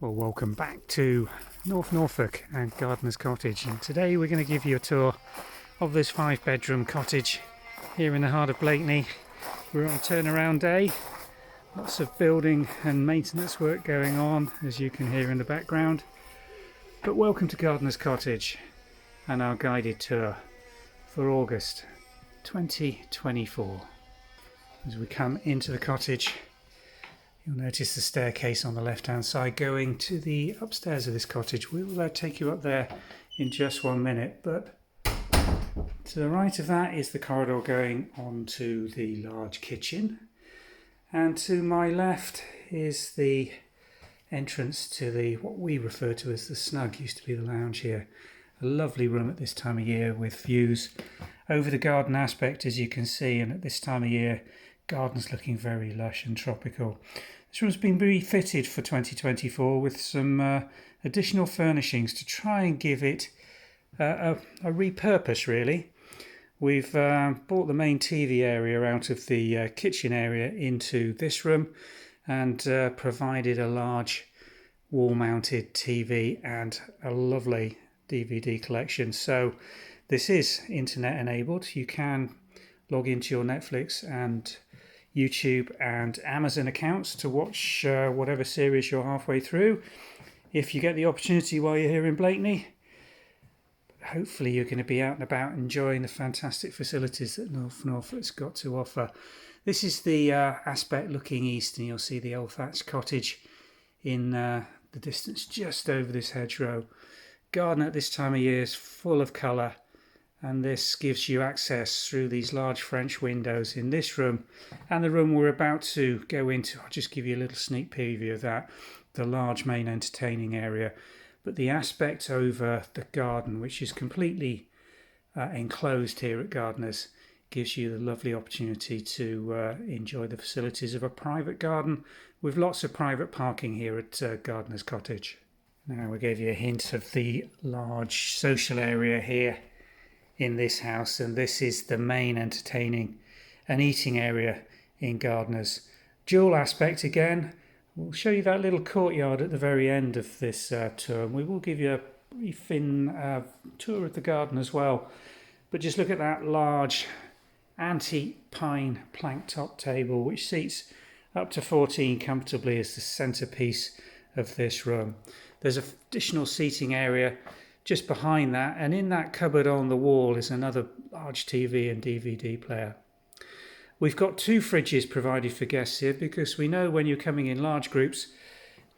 Well, welcome back to North Norfolk and Gardener's Cottage, and today we're going to give you a tour of this 5-bedroom cottage here in the heart of Blakeney. We're on a turnaround day, lots of building and maintenance work going on, as you can hear in the background. But welcome to Gardener's Cottage and our guided tour for August 2024. As we come into the cottage, you'll notice the staircase on the left hand side going to the upstairs of this cottage. We will take you up there in just 1 minute, but to the right of that is the corridor going on to the large kitchen, and to my left is the entrance to the what we refer to as the snug, used to be the lounge here. A lovely room at this time of year with views over the garden aspect, as you can see, and at this time of year garden's looking very lush and tropical. This room's been refitted for 2024 with some additional furnishings to try and give it a repurpose, really. We've brought the main TV area out of the kitchen area into this room and provided a large wall-mounted TV and a lovely DVD collection. So this is internet enabled. You can log into your Netflix and YouTube and Amazon accounts to watch whatever series you're halfway through, if you get the opportunity while you're here in Blakeney. Hopefully you're going to be out and about enjoying the fantastic facilities that North Norfolk's got to offer. This is the aspect looking east, and you'll see the old thatched cottage in the distance just over this hedgerow. Garden at this time of year is full of colour, and this gives you access through these large French windows in this room and the room we're about to go into. I'll just give you a little sneak preview of that, the large main entertaining area. But the aspect over the garden, which is completely enclosed here at Gardeners, gives you the lovely opportunity to enjoy the facilities of a private garden with lots of private parking here at Gardener's Cottage. Now, we gave you a hint of the large social area here in this house, and this is the main entertaining and eating area in Gardeners. Dual aspect again. We'll show you that little courtyard at the very end of this tour, and we will give you a brief tour of the garden as well. But just look at that large antique pine plank top table, which seats up to 14 comfortably as the centrepiece of this room. There's an additional seating area just behind that, and in that cupboard on the wall is another large TV and DVD player. We've got 2 fridges provided for guests here, because we know when you're coming in large groups,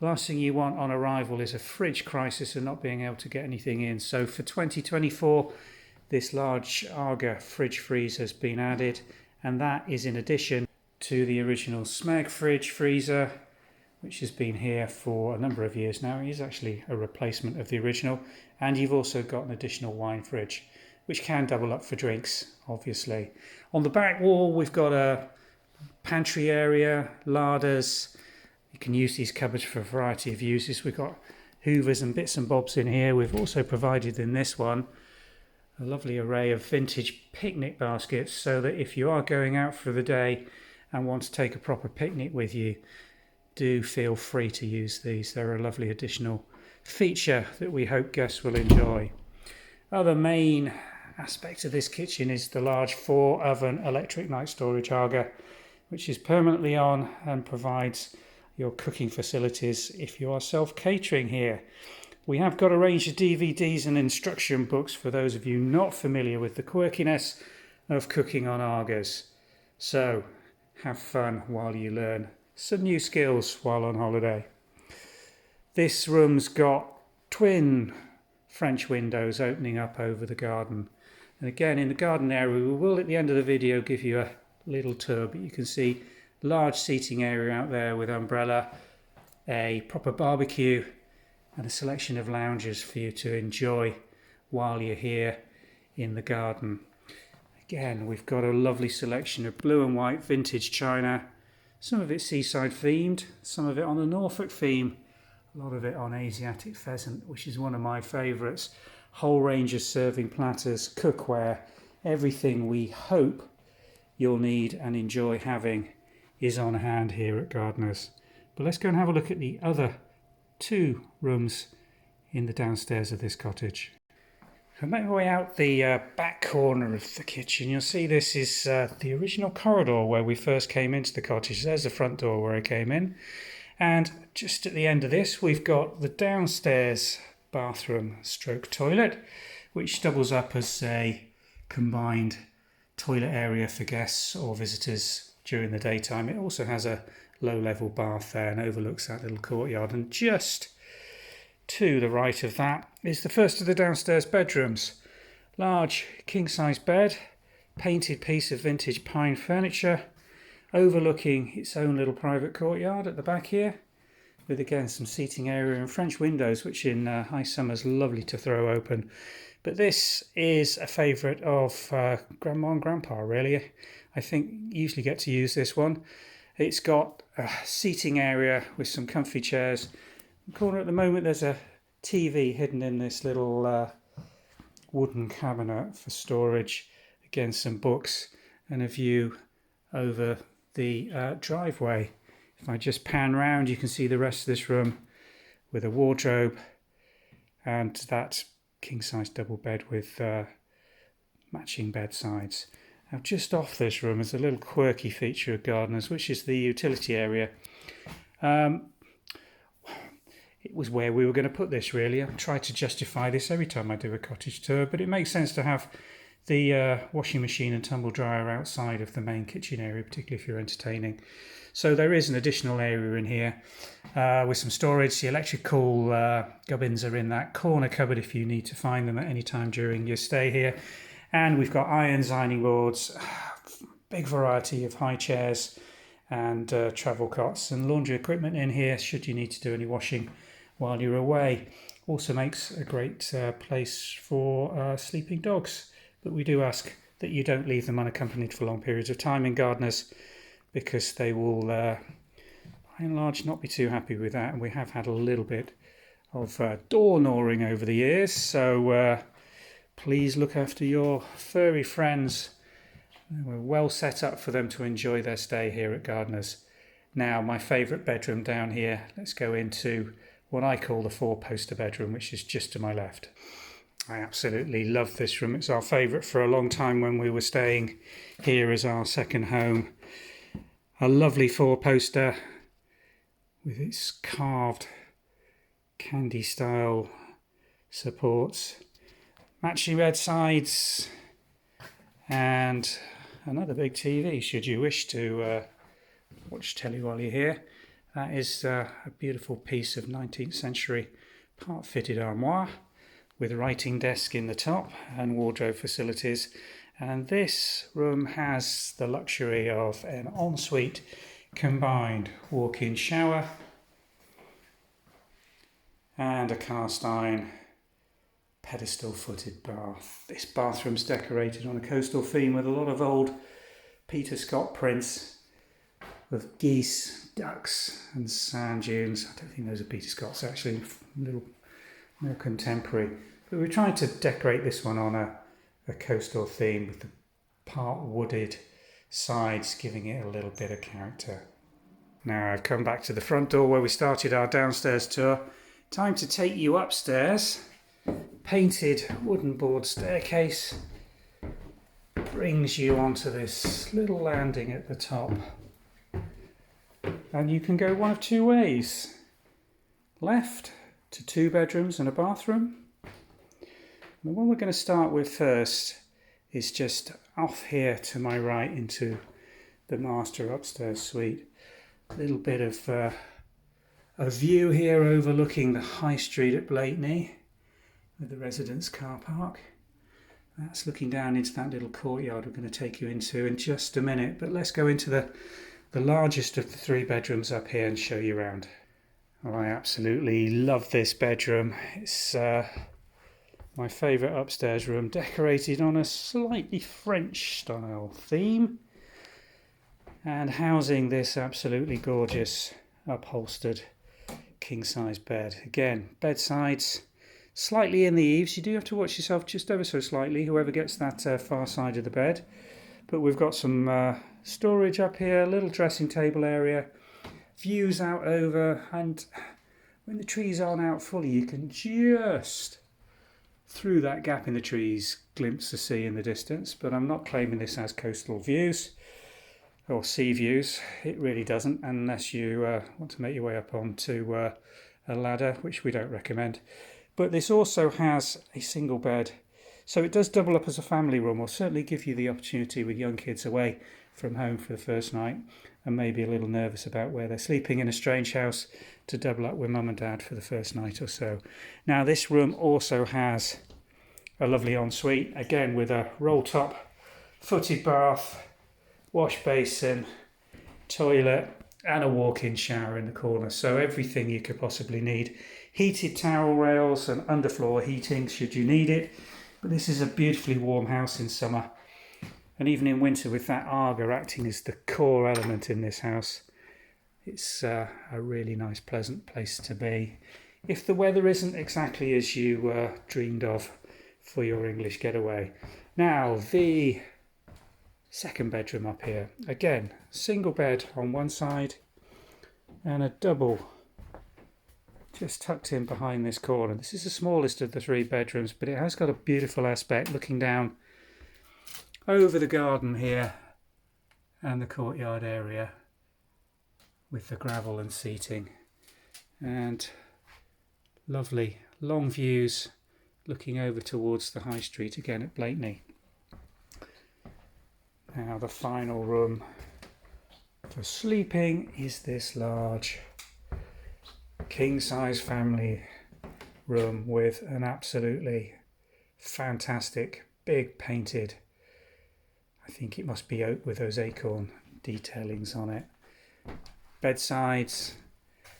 the last thing you want on arrival is a fridge crisis and not being able to get anything in. So for 2024, this large Aga fridge freezer has been added, and that is in addition to the original Smeg fridge freezer, which has been here for a number of years now. It is actually a replacement of the original. And you've also got an additional wine fridge, which can double up for drinks, obviously. On the back wall, we've got a pantry area, larders. You can use these cupboards for a variety of uses. We've got hoovers and bits and bobs in here. We've also provided in this one a lovely array of vintage picnic baskets, so that if you are going out for the day and want to take a proper picnic with you, do feel free to use these. They're a lovely additional feature that we hope guests will enjoy. Other main aspect of this kitchen is the large 4-oven electric night storage Aga, which is permanently on and provides your cooking facilities if you are self-catering here. We have got a range of DVDs and instruction books for those of you not familiar with the quirkiness of cooking on Agas. So have fun while you learn some new skills while on holiday. This room's got twin French windows opening up over the garden. And again, in the garden area, we will at the end of the video give you a little tour, but you can see large seating area out there with umbrella, a proper barbecue, and a selection of lounges for you to enjoy while you're here in the garden. Again, we've got a lovely selection of blue and white vintage china, some of it seaside themed, some of it on the Norfolk theme, a lot of it on Asiatic pheasant, which is one of my favourites. Whole range of serving platters, cookware, everything we hope you'll need and enjoy having is on hand here at Gardeners. But let's go and have a look at the other 2 rooms in the downstairs of this cottage. So make my way out the back corner of the kitchen. You'll see this is the original corridor where we first came into the cottage. There's the front door where I came in. And just at the end of this, we've got the downstairs bathroom stroke toilet, which doubles up as a combined toilet area for guests or visitors during the daytime. It also has a low-level bath there and overlooks that little courtyard. And just to the right of that is the first of the downstairs bedrooms. Large king-size bed, painted piece of vintage pine furniture, overlooking its own little private courtyard at the back here, with again some seating area and French windows, which in high summer is lovely to throw open. But this is a favourite of Grandma and Grandpa, really. I think usually get to use this one. It's got a seating area with some comfy chairs. In the corner at the moment there's a TV hidden in this little wooden cabinet for storage. Again, some books and a view over the driveway. If I just pan round, you can see the rest of this room with a wardrobe and that king-size double bed with matching bedsides. Now, just off this room is a little quirky feature of Gardeners, which is the utility area. It was where we were going to put this, really. I try to justify this every time I do a cottage tour, but it makes sense to have the washing machine and tumble dryer outside of the main kitchen area, particularly if you're entertaining. So there is an additional area in here with some storage. The electrical gubbins are in that corner cupboard if you need to find them at any time during your stay here. And we've got irons, ironing boards, big variety of high chairs and travel cots and laundry equipment in here should you need to do any washing while you're away. Also makes a great place for sleeping dogs. But we do ask that you don't leave them unaccompanied for long periods of time in Gardeners, because they will, by and large, not be too happy with that. And we have had a little bit of door gnawing over the years, so please look after your furry friends. We're well set up for them to enjoy their stay here at Gardeners. Now, my favourite bedroom down here, let's go into what I call the 4-poster bedroom, which is just to my left. I absolutely love this room. It's our favourite for a long time when we were staying here as our second home. A lovely 4-poster with its carved candy style supports, matching bedsides and another big TV should you wish to watch telly while you're here. That is a beautiful piece of 19th century part fitted armoire with a writing desk in the top and wardrobe facilities. And this room has the luxury of an ensuite combined walk-in shower and a cast iron pedestal footed bath. This bathroom's decorated on a coastal theme with a lot of old Peter Scott prints of geese, ducks and sand dunes. I don't think those are Peter Scott's, actually, a little more contemporary. But we're trying to decorate this one on a coastal theme with the part wooded sides giving it a little bit of character. Now I've come back to the front door where we started our downstairs tour. Time to take you upstairs. Painted wooden board staircase brings you onto this little landing at the top. And you can go one of two ways. Left to 2 bedrooms and a bathroom. The one we're going to start with first is just off here to my right into the master upstairs suite. A little bit of a view here overlooking the high street at Blakeney with the residence car park. That's looking down into that little courtyard we're going to take you into in just a minute. But let's go into the largest of the 3 bedrooms up here and show you around. Oh, I absolutely love this bedroom. It's my favourite upstairs room, decorated on a slightly French style theme and housing this absolutely gorgeous upholstered king-size bed. Again, bedsides slightly in the eaves. You do have to watch yourself just ever so slightly, whoever gets that far side of the bed. But we've got some storage up here, a little dressing table area, views out over, and when the trees aren't out fully, you can just, through that gap in the trees, glimpse the sea in the distance. But I'm not claiming this has coastal views or sea views. It really doesn't, unless you want to make your way up onto a ladder, which we don't recommend. But this also has a single bed, so it does double up as a family room, or certainly give you the opportunity with young kids away from home for the first night and maybe a little nervous about where they're sleeping in a strange house, to double up with mum and dad for the first night or so. Now this room also has a lovely ensuite, again with a roll top footed bath, wash basin, toilet and a walk-in shower in the corner, so everything you could possibly need. Heated towel rails and underfloor heating should you need it. But this is a beautifully warm house in summer, and even in winter, with that Arga acting as the core element in this house, it's a really nice, pleasant place to be. If the weather isn't exactly as you dreamed of for your English getaway. Now, the second bedroom up here. Again, single bed on one side and a double just tucked in behind this corner. This is the smallest of the three bedrooms, but it has got a beautiful aspect looking down over the garden here and the courtyard area with the gravel and seating, and lovely long views looking over towards the high street again at Blakeney. Now the final room for sleeping is this large king-size family room with an absolutely fantastic big painted, I think it must be oak with those acorn detailings on it, bedsides,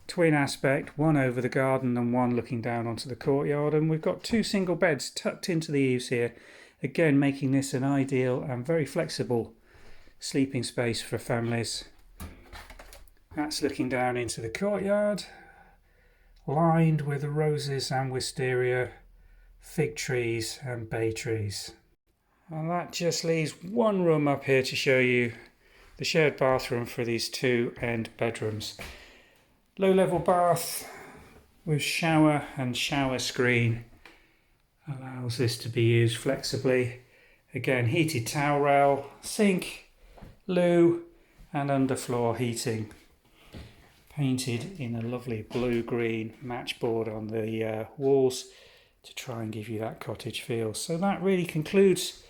twin aspect, one over the garden and one looking down onto the courtyard, and we've got two single beds tucked into the eaves here, again making this an ideal and very flexible sleeping space for families. That's looking down into the courtyard, lined with roses and wisteria, fig trees and bay trees. And that just leaves one room up here to show you the shared bathroom for these two end bedrooms. Low level bath with shower and shower screen allows this to be used flexibly. Again, heated towel rail, sink, loo and underfloor heating. Painted in a lovely blue-green matchboard on the walls to try and give you that cottage feel. So that really concludes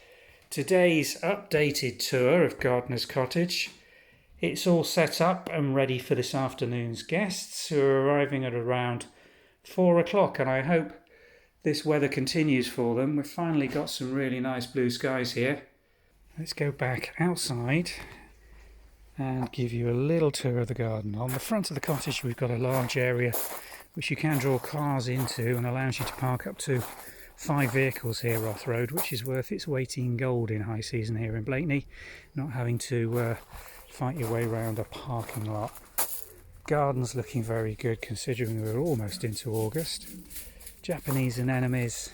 today's updated tour of Gardener's Cottage. It's all set up and ready for this afternoon's guests, who are arriving at around 4 o'clock, and I hope this weather continues for them. We've finally got some really nice blue skies here. Let's go back outside and give you a little tour of the garden. On the front of the cottage we've got a large area which you can draw cars into and allows you to park up to 5 vehicles here off road, which is worth its weight in gold in high season here in Blakeney, not having to fight your way around a parking lot. Garden's looking very good considering we're almost into August. Japanese anemones,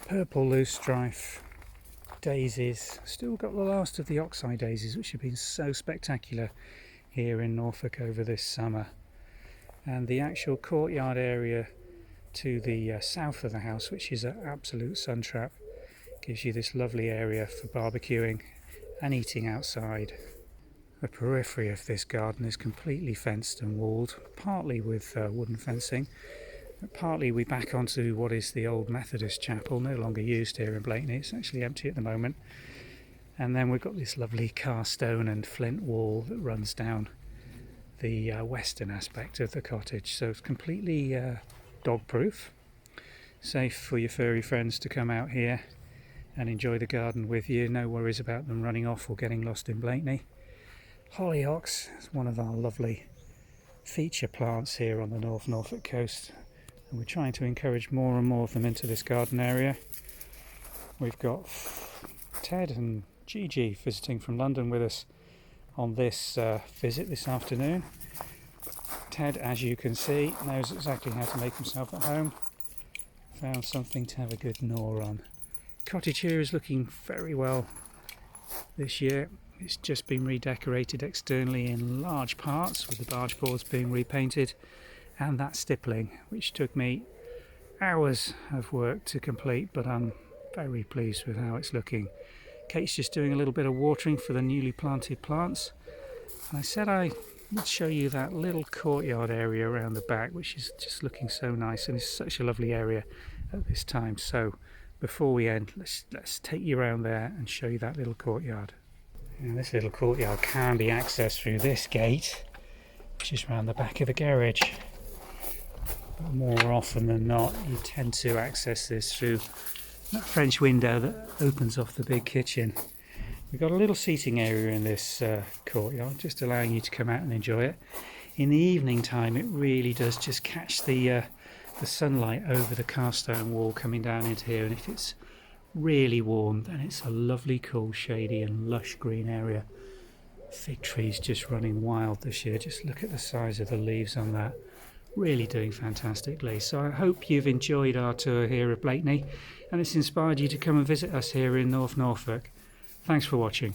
purple loosestrife, daisies. Still got the last of the oxeye daisies, which have been so spectacular here in Norfolk over this summer. And the actual courtyard area to the south of the house, which is an absolute sun trap, gives you this lovely area for barbecuing and eating outside. The periphery of this garden is completely fenced and walled, partly with wooden fencing, but partly we back onto what is the old Methodist chapel, no longer used here in Blakeney. It's actually empty at the moment. And then we've got this lovely cast stone and flint wall that runs down the western aspect of the cottage, so it's completely dog proof, safe for your furry friends to come out here and enjoy the garden with you. No worries about them running off or getting lost in Blakeney. Hollyhocks is one of our lovely feature plants here on the North Norfolk coast, and we're trying to encourage more and more of them into this garden area. We've got Ted and Gigi visiting from London with us on this visit this afternoon. Ted, as you can see, knows exactly how to make himself at home. Found something to have a good gnaw on. Cottage here is looking very well this year. It's just been redecorated externally in large parts, with the barge boards being repainted and that stippling, which took me hours of work to complete, but I'm very pleased with how it's looking. Kate's just doing a little bit of watering for the newly planted plants, and I said I would show you that little courtyard area around the back, which is just looking so nice, and it's such a lovely area at this time. So before we end, let's take you around there and show you that little courtyard. And this little courtyard can be accessed through this gate, which is around the back of the garage. But more often than not, you tend to access this through that French window that opens off the big kitchen. We've got a little seating area in this courtyard, just allowing you to come out and enjoy it. In the evening time, it really does just catch the sunlight over the cast iron wall coming down into here, and if it's really warm, then it's a lovely, cool, shady and lush green area. Fig trees just running wild this year. Just look at the size of the leaves on that. Really doing fantastically. So I hope you've enjoyed our tour here at Blakeney, and it's inspired you to come and visit us here in North Norfolk. Thanks for watching.